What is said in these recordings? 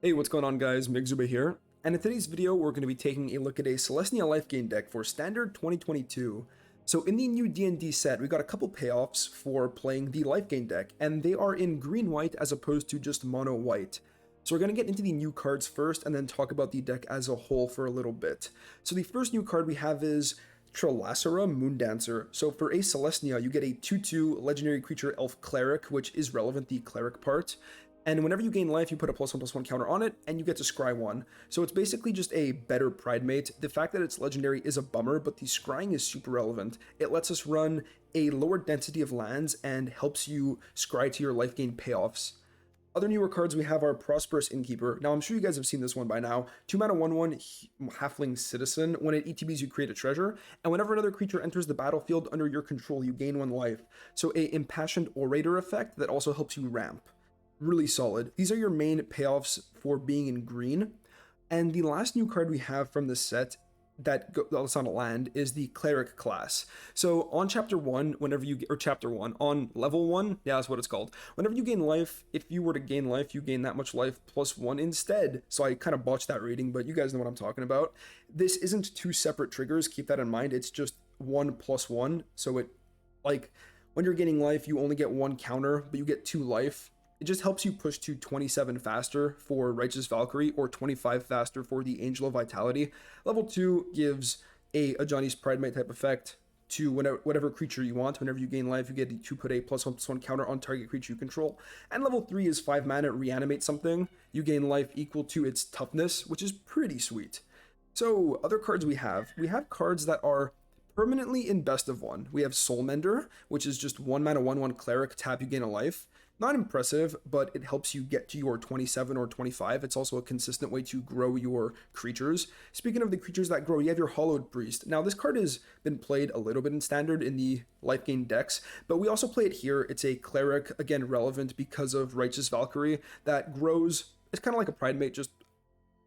Hey, what's going on guys? Migzuba here, and in today's video we're going to be taking a look at a Selesnya Lifegain deck for Standard 2022. So in the new D&D set, we got a couple payoffs for playing the Lifegain deck, and they are in green-white as opposed to just mono-white. So we're going to get into the new cards first, and then talk about the deck as a whole for a little bit. So the first new card we have is Trelacera Moondancer. So for a Selesnya, you get a 2/2 legendary creature elf cleric, which is relevant, the cleric part. And whenever you gain life, you put a +1/+1 counter on it, and you get to scry 1. So it's basically just a better Pridemate. The fact that it's legendary is a bummer, but the scrying is super relevant. It lets us run a lower density of lands and helps you scry to your life gain payoffs. Other newer cards we have are Prosperous Innkeeper. Now, I'm sure you guys have seen this one by now. 2 mana 1/1 Halfling Citizen. When it ETBs, you create a treasure, and whenever another creature enters the battlefield under your control, you gain 1 life. So a Impassioned Orator effect that also helps you ramp. Really solid. These are your main payoffs for being in green. And the last new card we have from this set that's on a land is the Cleric class. So on chapter 1, on level 1, yeah, that's what it's called. Whenever you gain life, if you were to gain life, you gain that much life +1 instead. So I kind of botched that reading, but you guys know what I'm talking about. This isn't 2 separate triggers, keep that in mind. It's just 1 +1. So it, like, when you're gaining life, you only get 1 counter, but you get 2 life. It just helps you push to 27 faster for Righteous Valkyrie or 25 faster for the Angel of Vitality. Level 2 gives a Johnny's Pridemate type effect to whatever creature you want. Whenever you gain life, you get to put a +1/+1 counter on target creature you control. And level 3 is 5 mana, reanimate something. You gain life equal to its toughness, which is pretty sweet. So other cards we have cards that are permanently in best of 1. We have Soulmender, which is just 1 mana 1/1 cleric, tap, you gain a life. Not impressive, but it helps you get to your 27 or 25. It's also a consistent way to grow your creatures. Speaking of the creatures that grow, you have your Hollowed Priest. Now, this card has been played a little bit in Standard in the Lifegain decks, but we also play it here. It's a cleric, again, relevant because of Righteous Valkyrie, that grows. It's kind of like a Pridemate, just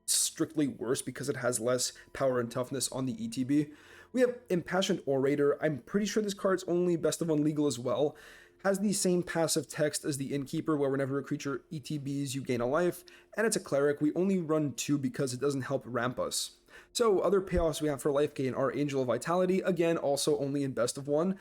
strictly worse because it has less power and toughness on the ETB. We have Impassioned Orator. I'm pretty sure this card's only best of 1 legal as well. Has the same passive text as the Innkeeper, where whenever a creature ETBs, you gain a life, and it's a cleric. We only run 2 because it doesn't help ramp us. So other payoffs we have for life gain are Angel of Vitality, again, also only in best of 1,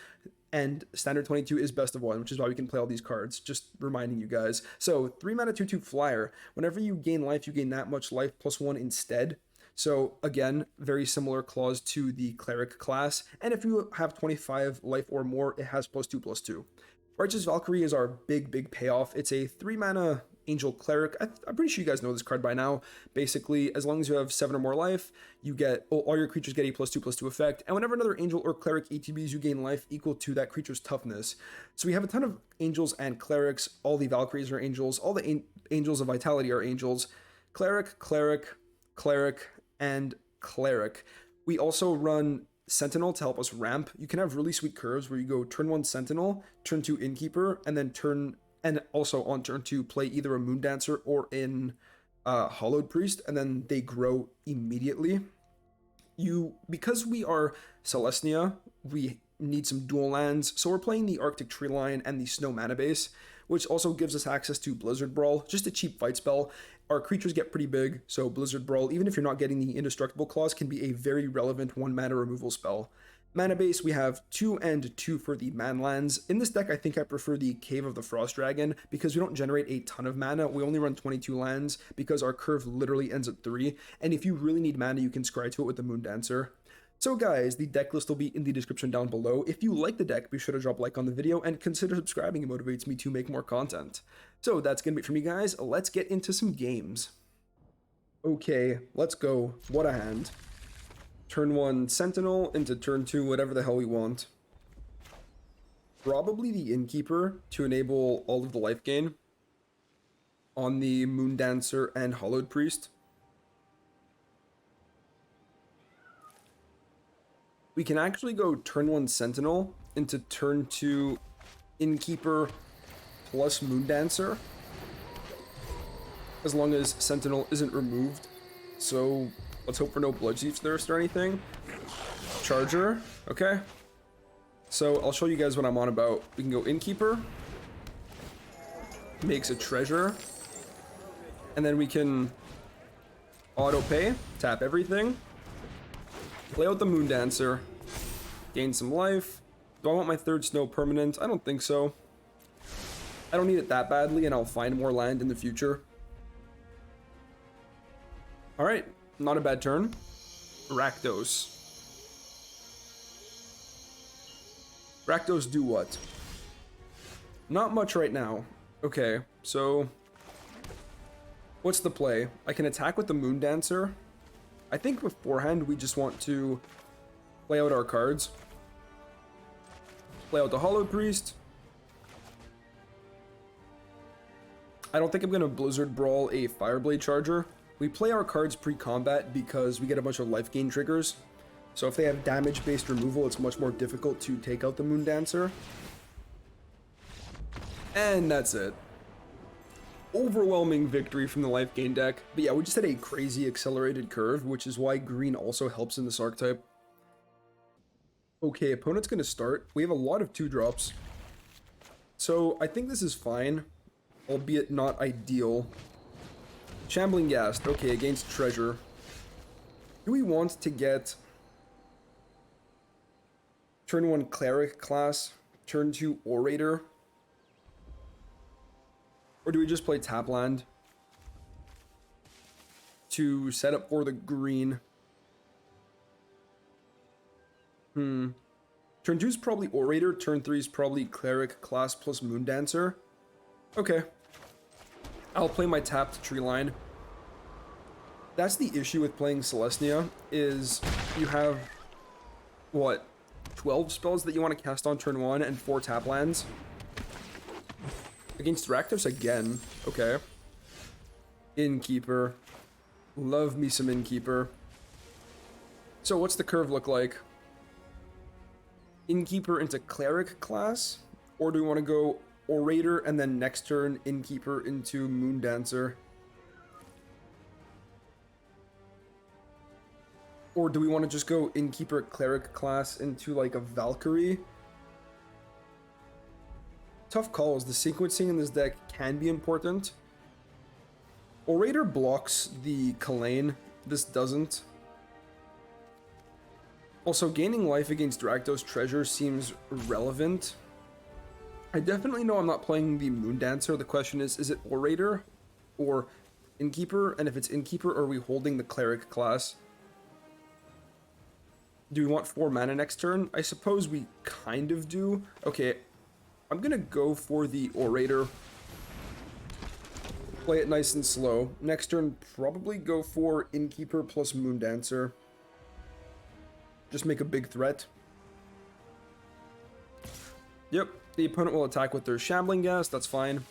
and Standard 22 is best of 1, which is why we can play all these cards, just reminding you guys. So 3 mana 2/2 Flyer, whenever you gain life, you gain that much life +1 instead. So again, very similar clause to the Cleric class, and if you have 25 life or more, it has +2/+2. Righteous Valkyrie is our big payoff. It's a 3 mana Angel Cleric. I'm pretty sure you guys know this card by now. Basically, as long as you have 7 or more life, you get all your creatures get a +2/+2 effect, and whenever another Angel or Cleric ETBs, you gain life equal to that creature's toughness. So we have a ton of Angels and Clerics. All the Valkyries are Angels. All the Angels of Vitality are Angels. Cleric, Cleric, Cleric, and Cleric. We also run Sentinel to help us ramp. You can have really sweet curves where you go turn 1 Sentinel, turn 2 Innkeeper, and then also on turn 2 play either a Moondancer or in Hollowed Priest, and then they grow immediately. Because we are Selesnya, we need some dual lands, so we're playing the Arctic Tree Line and the Snow Mana Base, which also gives us access to Blizzard Brawl, just a cheap fight spell. Our creatures get pretty big, so Blizzard Brawl, even if you're not getting the Indestructible clause, can be a very relevant 1 mana removal spell. Mana base, we have 2 and 2 for the Manlands. In this deck, I think I prefer the Cave of the Frost Dragon because we don't generate a ton of mana. We only run 22 lands because our curve literally ends at 3, and if you really need mana, you can scry to it with the Moondancer. So guys, the deck list will be in the description down below. If you like the deck, be sure to drop a like on the video and consider subscribing. It motivates me to make more content. So that's gonna be it for me, guys. Let's get into some games. Okay, let's go. What a hand. Turn 1 Sentinel into turn 2 whatever the hell we want. Probably the Innkeeper to enable all of the life gain on the Moondancer and Hollowed Priest. We can actually go turn 1 Sentinel into turn 2 Innkeeper plus Moondancer, as long as Sentinel isn't removed. So let's hope for no Bloodchief's Thirst or anything. Charger, okay. So I'll show you guys what I'm on about. We can go Innkeeper, makes a treasure, And then we can auto pay, tap everything, play out the Moon Dancer, gain some life. Do I want my third snow permanent? I don't think so. I don't need it that badly, and I'll find more land in the future. Alright, not a bad turn. Rakdos. Rakdos do what? Not much right now. Okay, so what's the play? I can attack with the Moon Dancer. I think beforehand we just want to play out our cards. Play out the Hollow Priest. I don't think I'm going to Blizzard Brawl a Fireblade Charger. We play our cards pre-combat because we get a bunch of life gain triggers. So if they have damage-based removal, it's much more difficult to take out the Moon Dancer. And that's it. Overwhelming victory from the life gain deck. But yeah, we just had a crazy accelerated curve, which is why green also helps in this archetype. Okay, opponent's going to start. We have a lot of 2-drops. So I think this is fine, albeit not ideal. Shambling Ghast, okay, against Treasure. Do we want to get turn 1 Cleric class, turn 2 Orator? Or do we just play tap land to set up for the green? Turn 2 is probably Orator, turn 3 is probably Cleric class plus Moon Dancer. Okay. I'll play my tapped tree line. That's the issue with playing Selesnya, is you have, what, 12 spells that you want to cast on turn 1 and 4 tap lands? Against Rakdos again. Okay. Innkeeper. Love me some Innkeeper. So what's the curve look like? Innkeeper into Cleric class? Or do we want to go Orator and then next turn Innkeeper into Moon Dancer? Or do we want to just go Innkeeper Cleric class into like a Valkyrie? Tough calls. The sequencing in this deck can be important. Orator blocks the Kalane. This doesn't. Also, gaining life against Rakdos Treasure seems relevant. I definitely know I'm not playing the Moon Dancer. The question is it Orator or Innkeeper? And if it's Innkeeper, are we holding the Cleric class? Do we want 4 mana next turn? I suppose we kind of do. Okay, I'm gonna go for the Orator. Play it nice and slow. Next turn, probably go for Innkeeper plus Moon Dancer. Just make a big threat. Yep, the opponent will attack with their Shambling Ghast, that's fine.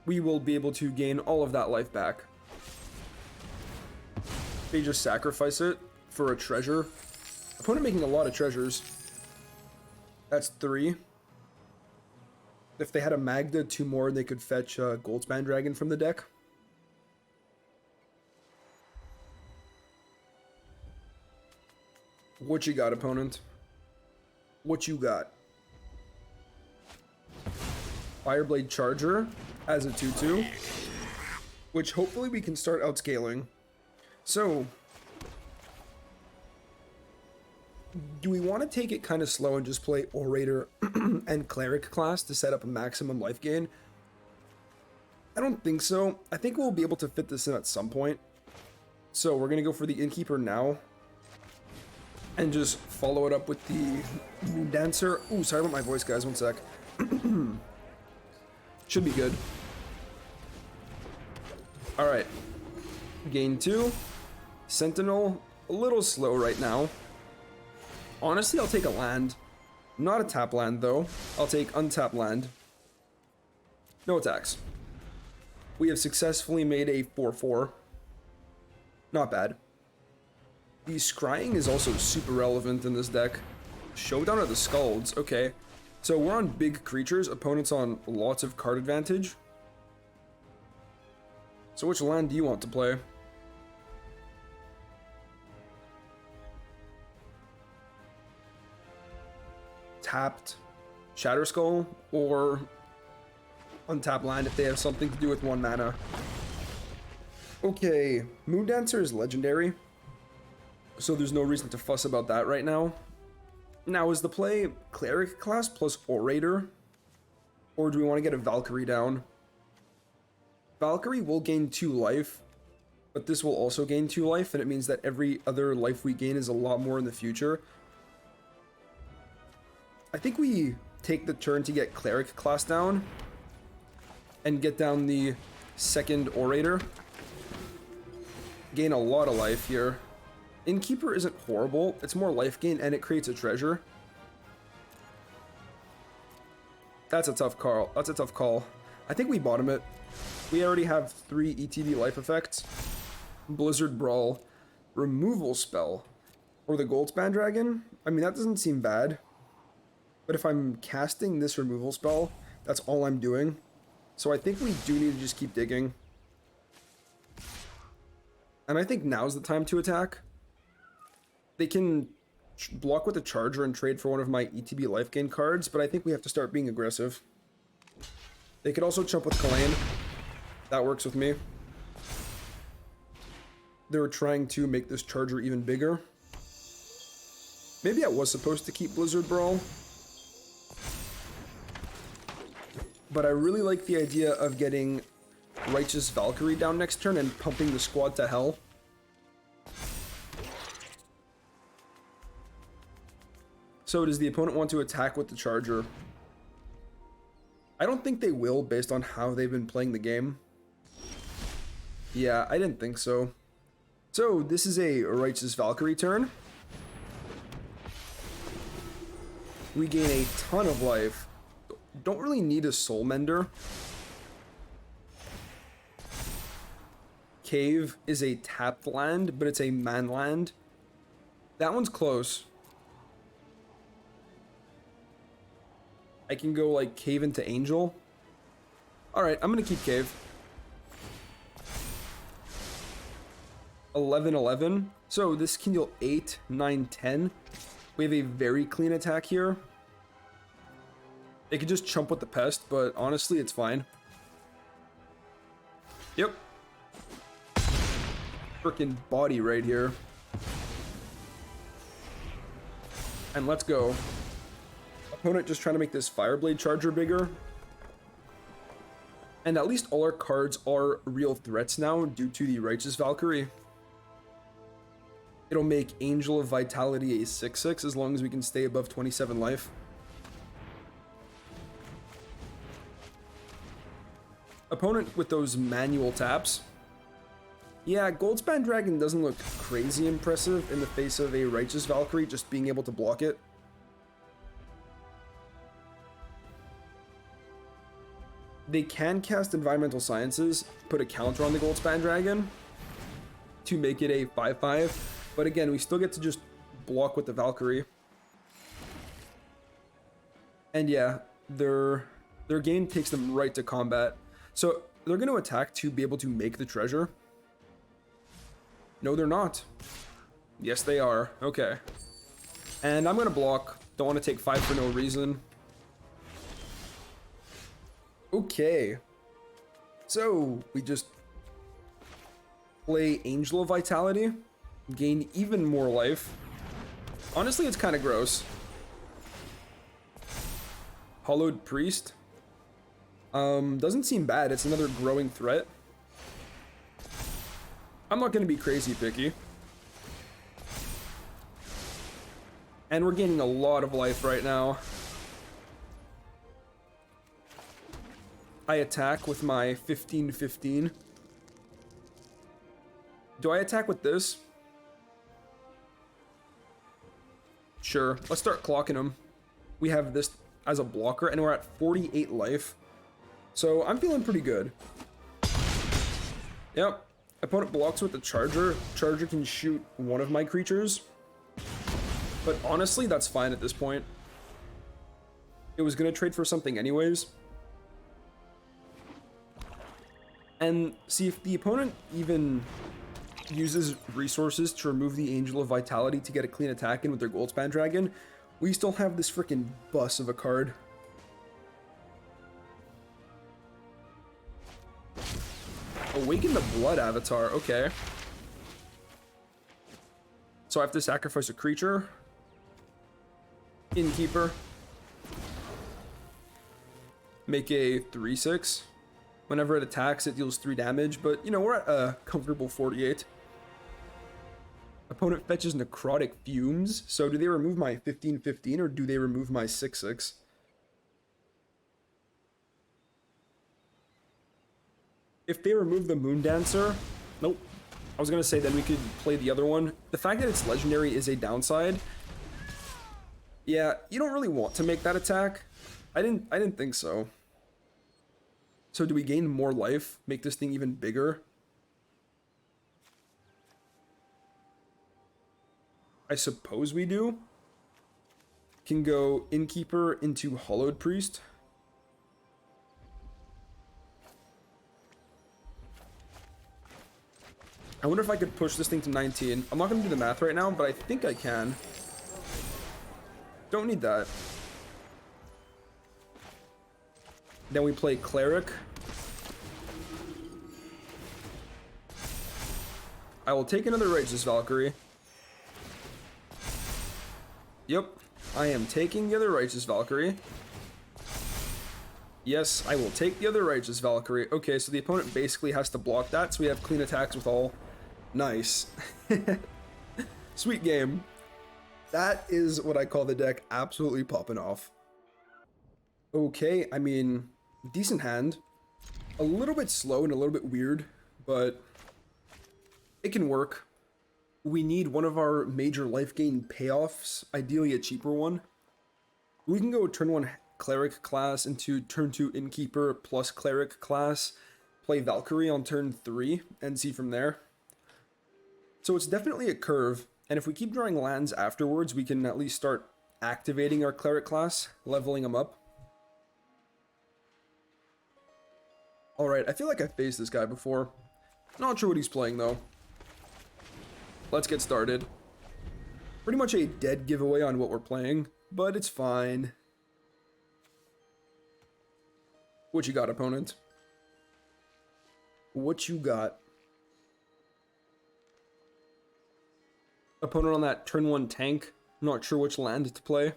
We will be able to gain all of that life back. They just sacrifice it for a treasure. Opponent making a lot of treasures. That's 3. If they had a Magda, 2 more, they could fetch Goldspan Dragon from the deck. What you got, opponent? What you got? Fireblade Charger as a 2/2, which hopefully we can start outscaling. So, do we want to take it kind of slow and just play Orator and Cleric class to set up a maximum life gain? I don't think so. I think we'll be able to fit this in at some point. So we're going to go for the Innkeeper now. And just follow it up with the Moon Dancer. Ooh, sorry about my voice, guys. One sec. Should be good. Alright. Gain 2. Sentinel, a little slow right now. Honestly, I'll take a land. Not a tap land, though. I'll take untap land. No attacks. We have successfully made a 4/4. Not bad. The scrying is also super relevant in this deck. Showdown of the Skalds. Okay. So we're on big creatures. Opponents on lots of card advantage. So which land do you want to play? Tapped Shatterskull or untap land if they have something to do with 1 mana. Okay, Moon Dancer is legendary, so there's no reason to fuss about that right now. Now, is the play Cleric class plus Orator? Or do we want to get a Valkyrie down? Valkyrie will gain 2 life, but this will also gain 2 life, and it means that every other life we gain is a lot more in the future. I think we take the turn to get Cleric class down, and get down the second Orator. Gain a lot of life here. Innkeeper isn't horrible, it's more life gain and it creates a treasure. That's a tough call. That's a tough call. I think we bottom it. We already have 3 ETB life effects. Blizzard Brawl, removal spell, or the Goldspan Dragon. I mean, that doesn't seem bad. But if I'm casting this removal spell, that's all I'm doing. So I think we do need to just keep digging. And I think now's the time to attack. They can block with the Charger and trade for one of my ETB life gain cards, but I think we have to start being aggressive. They could also chump with Kalane. That works with me. They were trying to make this Charger even bigger. Maybe I was supposed to keep Blizzard Brawl. But I really like the idea of getting Righteous Valkyrie down next turn and pumping the squad to hell. So does the opponent want to attack with the Charger? I don't think they will based on how they've been playing the game. Yeah, I didn't think so. So this is a Righteous Valkyrie turn. We gain a ton of life. Don't really need a Soul Mender. Cave is a tapped land, but it's a man land. That one's close. I can go like Cave into Angel. Alright, I'm gonna keep Cave. 11-11. So this can deal 8, 9, 10. We have a very clean attack here. They could just chump with the Pest, but honestly, it's fine. Yep. Freaking body right here. And let's go. Opponent just trying to make this Fireblade Charger bigger. And at least all our cards are real threats now due to the Righteous Valkyrie. It'll make Angel of Vitality a 6/6 as long as we can stay above 27 life. Opponent with those manual taps. Yeah, Goldspan Dragon doesn't look crazy impressive in the face of a Righteous Valkyrie just being able to block it. They can cast Environmental Sciences, put a counter on the Goldspan Dragon to make it a 5/5, but again, we still get to just block with the Valkyrie. And yeah, their game takes them right to combat. So they're going to attack to be able to make the treasure. No, they're not. Yes, they are. Okay. And I'm going to block. Don't want to take 5 for no reason. Okay. So we just play Angel of Vitality. Gain even more life. Honestly, it's kind of gross. Hollowed Priest. Doesn't seem bad. It's another growing threat. I'm not going to be crazy picky. And we're gaining a lot of life right now. I attack with my 15-15. Do I attack with this? Sure. Let's start clocking him. We have this as a blocker, and we're at 48 life. So I'm feeling pretty good. Yep. Opponent blocks with the Charger. Charger can shoot one of my creatures. But honestly, that's fine at this point. It was going to trade for something anyways. And see, if the opponent even uses resources to remove the Angel of Vitality to get a clean attack in with their Goldspan Dragon, we still have this freaking bus of a card. Awaken the Blood avatar, okay. So I have to sacrifice a creature. Innkeeper. Make a 3/6. Whenever it attacks, it deals 3 damage, but you know, we're at a comfortable 48. Opponent fetches Necrotic Fumes. So do they remove my 15/15 or do they remove my 6/6? If they remove the Moondancer, nope. I was gonna say then we could play the other one. The fact that it's legendary is a downside. Yeah, you don't really want to make that attack. I didn't think so. So do we gain more life? Make this thing even bigger? I suppose we do. Can go Innkeeper into Hollowed Priest. I wonder if I could push this thing to 19. I'm not going to do the math right now, but I think I can. Don't need that. Then we play Cleric. I will take another Righteous Valkyrie. Yep, I am taking the other Righteous Valkyrie. Yes, I will take the other Righteous Valkyrie. Okay, so the opponent basically has to block that, so we have clean attacks with all. Nice. Sweet game. That is what I call the deck absolutely popping off. Okay, I mean, decent hand. A little bit slow and a little bit weird, but it can work. We need one of our major life gain payoffs, ideally a cheaper one. We can go turn 1 Cleric class into turn 2 Innkeeper plus Cleric class, play Valkyrie on turn 3, and see from there. So it's definitely a curve, and if we keep drawing lands afterwards, we can at least start activating our Cleric class, leveling them up. Alright, I feel like I've faced this guy before. Not sure what he's playing though. Let's get started. Pretty much a dead giveaway on what we're playing, but it's fine. What you got, opponent? What you got? Opponent on that turn 1 tank. Not sure which land to play.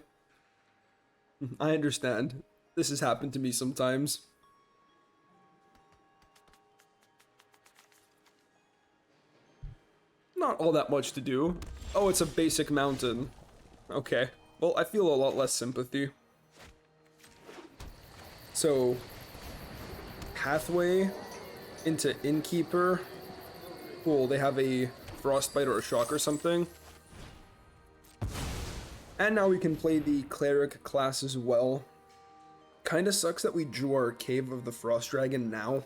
I understand. This has happened to me sometimes. Not all that much to do. Oh, it's a basic mountain. Okay. Well, I feel a lot less sympathy. So, Pathway into Innkeeper. Cool, they have a Frostbite or a Shock or something. And now we can play the Cleric class as well. Kinda sucks that we drew our Cave of the Frost Dragon now,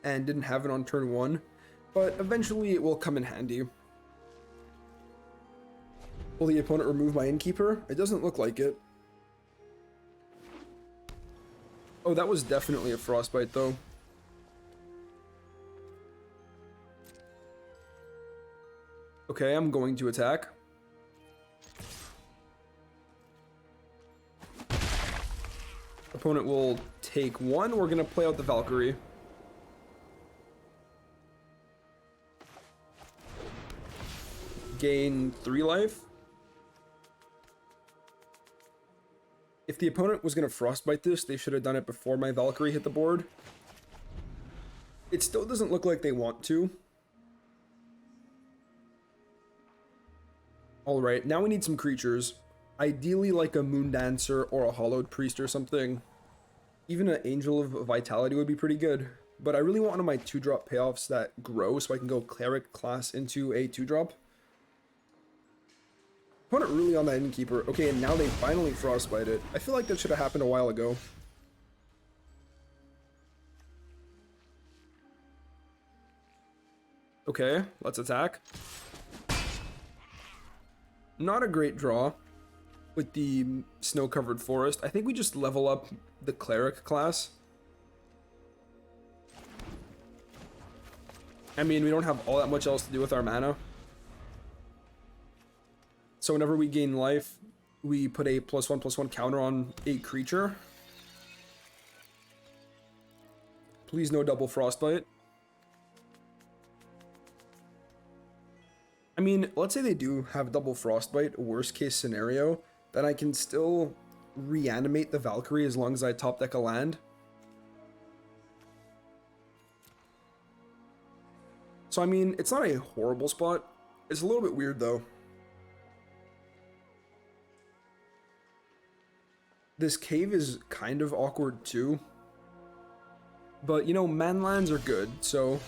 and didn't have it on turn 1. But eventually it will come in handy. Will the opponent remove my Innkeeper? It doesn't look like it. Oh, that was definitely a Frostbite though. Okay, I'm going to attack. Opponent will take 1. We're gonna play out the Valkyrie. Gain 3 life. If the opponent was going to Frostbite this, they should have done it before my Valkyrie hit the board. It still doesn't look like they want to. Alright, now we need some creatures. Ideally like a Moondancer or a Hollowed Priest or something. Even an Angel of Vitality would be pretty good. But I really want one of my 2-drop payoffs that grow so I can go Cleric class into a 2-drop. Opponent really on that Innkeeper. Okay, and now they finally Frostbite it. I feel like that should have happened a while ago. Okay, let's attack. Not a great draw with the snow-covered forest. I think we just level up the Cleric class. I mean, we don't have all that much else to do with our mana. So whenever we gain life, we put a +1/+1 counter on a creature. Please no double Frostbite. I mean, let's say they do have double Frostbite, worst case scenario, then I can still reanimate the Valkyrie as long as I top deck a land. So I mean, it's not a horrible spot. It's a little bit weird though. This cave is kind of awkward too. But you know, man lands are good, so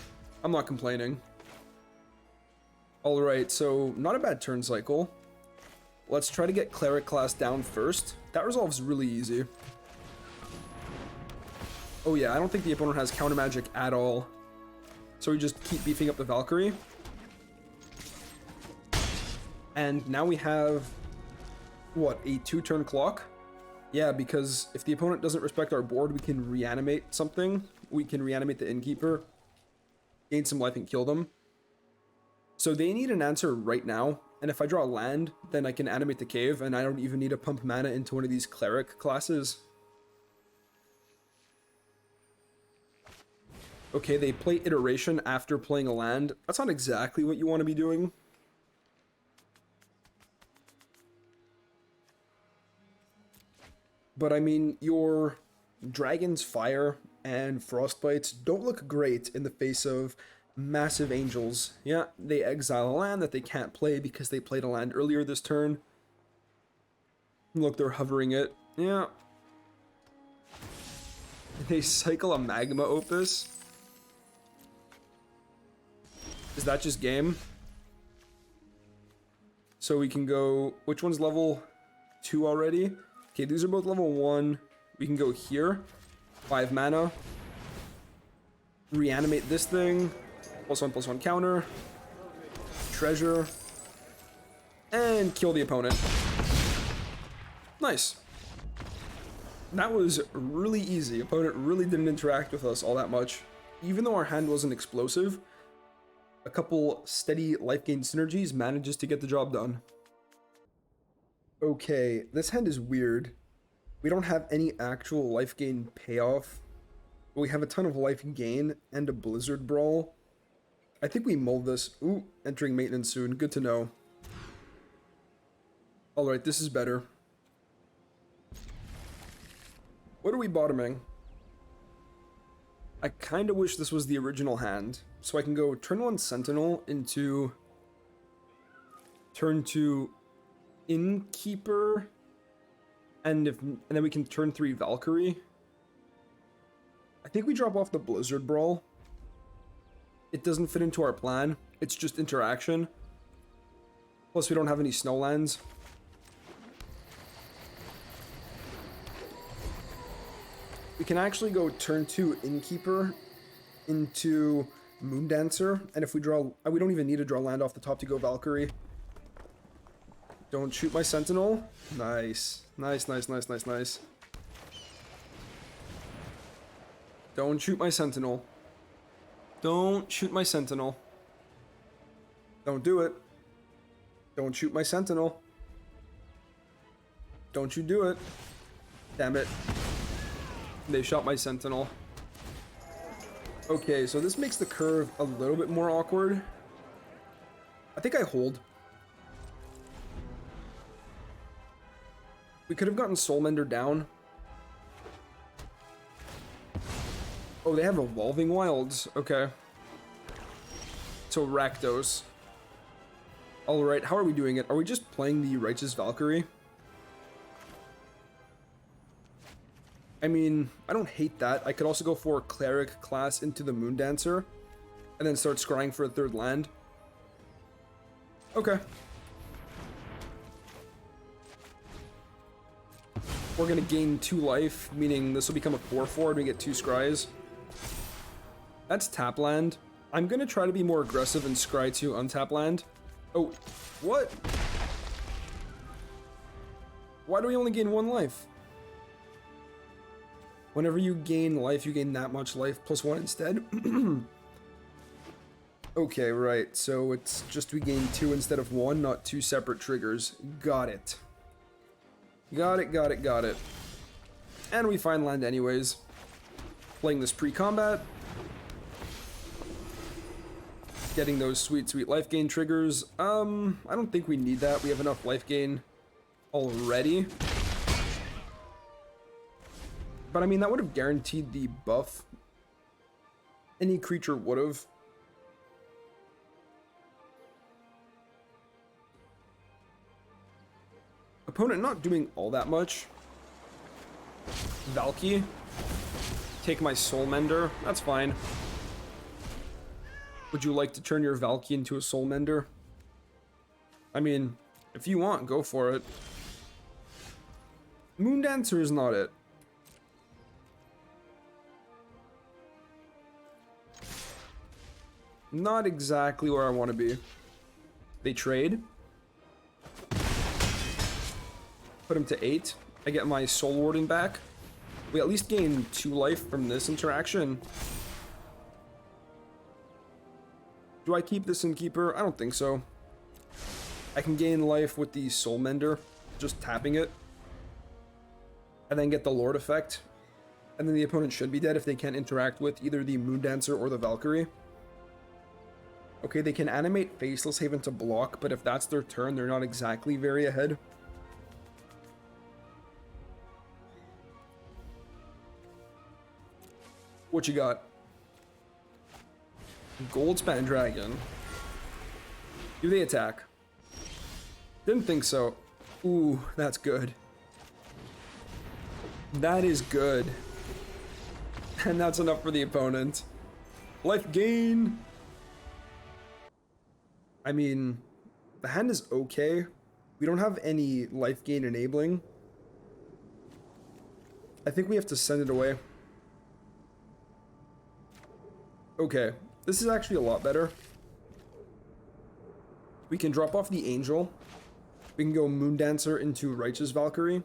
I'm not complaining. Alright, so not a bad turn cycle. Let's try to get Cleric class down first. That resolves really easy. Oh yeah, I don't think the opponent has counter magic at all. So we just keep beefing up the Valkyrie. And now we have, what, a 2-turn clock? Yeah, because if the opponent doesn't respect our board, we can reanimate something. We can reanimate the Innkeeper, gain some life and kill them. So they need an answer right now. And if I draw a land, then I can animate the cave, and I don't even need to pump mana into one of these Cleric classes. Okay, they play Iteration after playing a land. That's not exactly what you want to be doing. But I mean, your Dragon's Fire and Frostbites don't look great in the face of massive Angels. Yeah, they exile a land that they can't play because they played a land earlier this turn. Look, they're hovering it. Yeah. They cycle a Magma Opus. Is that just game? So we can go... Which one's level 2 already? Okay, these are both level 1. We can go here. 5 mana. Reanimate this thing. +1/+1 counter. Treasure. And kill the opponent. Nice. That was really easy. Opponent really didn't interact with us all that much. Even though our hand wasn't explosive, a couple steady life gain synergies manages to get the job done. Okay, this hand is weird. We don't have any actual life gain payoff. We have a ton of life gain and a Blizzard Brawl. I think we mull this. Ooh, entering maintenance soon. Good to know. Alright, this is better. What are we bottoming? I kind of wish this was the original hand. So I can go turn 1 Sentinel into turn 2 Innkeeper, and then we can turn 3 Valkyrie. I think we drop off the Blizzard Brawl. It doesn't fit into our plan. It's just interaction. Plus we don't have any snowlands. We can actually go turn 2 Innkeeper into Moondancer, and if we draw, we don't even need to draw land off the top to go Valkyrie. Don't shoot my Sentinel. Nice. Nice, nice, nice, nice, nice. Don't shoot my Sentinel. Don't shoot my Sentinel. Don't do it. Don't shoot my Sentinel. Don't you do it. Damn it. They shot my Sentinel. Okay, so this makes the curve a little bit more awkward. I think I hold. We could have gotten Soulmender down. Oh, they have Evolving Wilds. Okay. So Rakdos. Alright, how are we doing it? Are we just playing the Righteous Valkyrie? I mean, I don't hate that. I could also go for Cleric class into the Moondancer, and then start scrying for a 3rd land. Okay. We're gonna gain 2 life, meaning this will become a 4/4 and we get 2 scries. That's tap land. I'm gonna try to be more aggressive and scry 2 untap land. Oh, what? Why do we only gain 1 life? Whenever you gain life, you gain that much life plus 1 instead. Okay, right. So it's just we gain 2 instead of 1, not 2 separate triggers. Got it. Got it, got it, got it. And we find land anyways. Playing this pre-combat. getting those sweet life gain triggers. I don't think we need that. We have enough life gain already. But I mean, that would have guaranteed the buff. Any creature would have. Opponent not doing all that much. Valky. Take my Soul Mender. That's fine. Would you like to turn your Valky into a Soul Mender? I mean, if you want, go for it. Moondancer is not it. Not exactly where I want to be. They trade. Put him to 8. I get my Soul Warden back. We at least gain 2 life from this interaction. Do I keep this in Keeper? I don't think so. I can gain life with the Soul Mender, just tapping it. And then get the Lord effect. And then the opponent should be dead if they can't interact with either the Moondancer or the Valkyrie. Okay, they can animate Faceless Haven to block, but if that's their turn, they're not exactly very ahead. What you got? Goldspan Dragon. Do they attack? Didn't think so. Ooh, that's good. That is good. And that's enough for the opponent. Life gain. I mean, the hand is okay. We don't have any life gain enabling. I think we have to send it away. Okay, this is actually a lot better. We can drop off the Angel. We can go Moondancer into Righteous Valkyrie.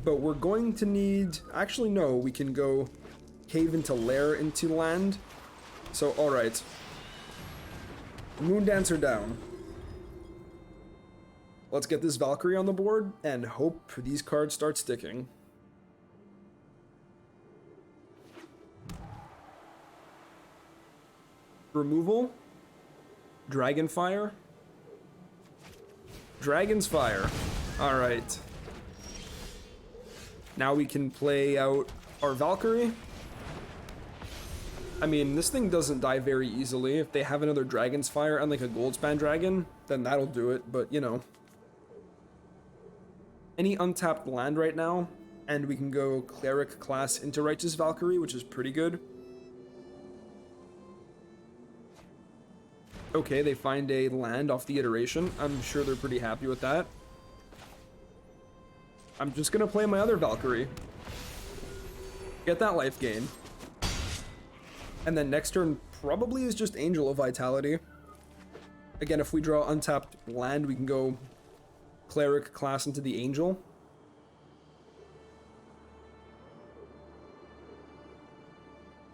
But we're going to need... Actually, no, we can go Cave into Lair into land. So, alright. Moondancer down. Let's get this Valkyrie on the board and hope these cards start sticking. Removal. Dragonfire. Dragon's Fire. Alright. Now we can play out our Valkyrie. I mean, this thing doesn't die very easily. If they have another Dragon's Fire and like a Goldspan Dragon, then that'll do it, but you know. Any untapped land right now, and we can go Cleric class into Righteous Valkyrie, which is pretty good. Okay, they find a land off the iteration. I'm sure they're pretty happy with that. I'm just gonna play my other Valkyrie. Get that life gain. And then next turn probably is just Angel of Vitality. Again, if we draw untapped land, we can go Cleric class into the Angel.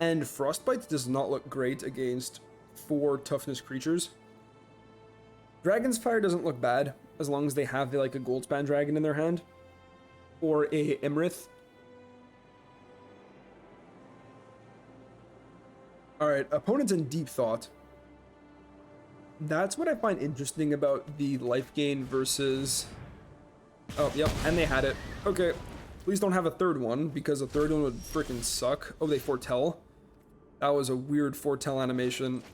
And Frostbite does not look great against 4 toughness creatures. Dragon's Fire doesn't look bad as long as they have like a Goldspan Dragon in their hand. Or a Imrith. Alright, opponent's in deep thought. That's what I find interesting about the life gain versus... Oh, yep, and they had it. Okay, please don't have a third one, because a third one would freaking suck. Oh, they foretell? That was a weird foretell animation.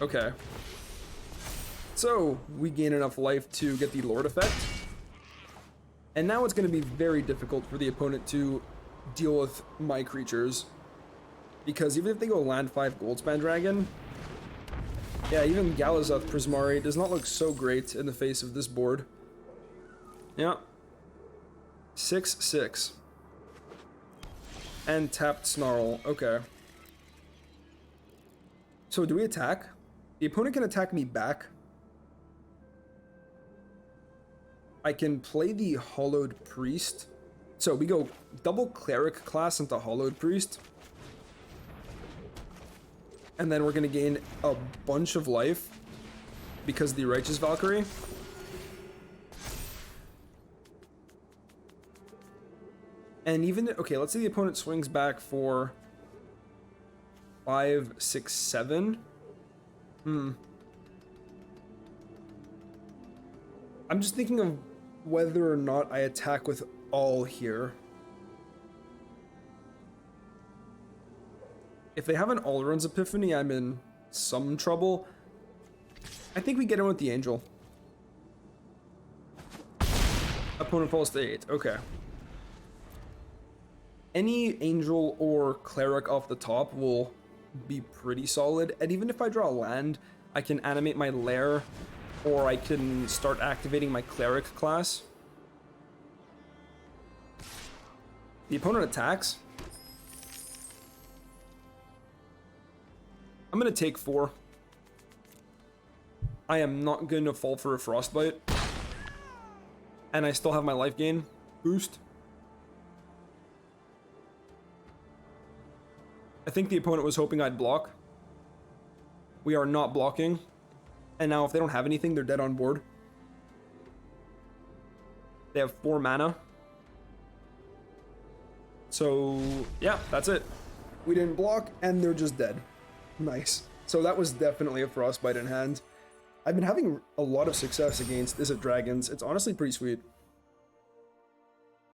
Okay. So, we gain enough life to get the Lord effect. And now it's going to be very difficult for the opponent to deal with my creatures. Because even if they go land 5 Goldspan Dragon... Yeah, even Galazath Prismari does not look so great in the face of this board. Yeah. 6/6. And tapped Snarl. Okay. So do we attack? The opponent can attack me back. I can play the Hollowed Priest. So we go double Cleric class into Hollowed Priest. And then we're going to gain a bunch of life because of the Righteous Valkyrie. And even, okay, let's say the opponent swings back for 5, 6, 7. I'm just thinking of whether or not I attack with all here. If they have an All-Runs Epiphany, I'm in some trouble. I think we get in with the Angel. Opponent falls to 8. Okay. Any Angel or Cleric off the top will be pretty solid. And even if I draw a land, I can animate my Lair, or I can start activating my Cleric class. The opponent attacks. I'm gonna take 4. I am not gonna fall for a Frostbite. And I still have my life gain boost. I think the opponent was hoping I'd block. We are not blocking. And now if they don't have anything, they're dead on board. They have 4 mana. So, yeah, that's it. We didn't block, and they're just dead. Nice. So that was definitely a Frostbite in hand. I've been having a lot of success against Izzet Dragons. It's honestly pretty sweet.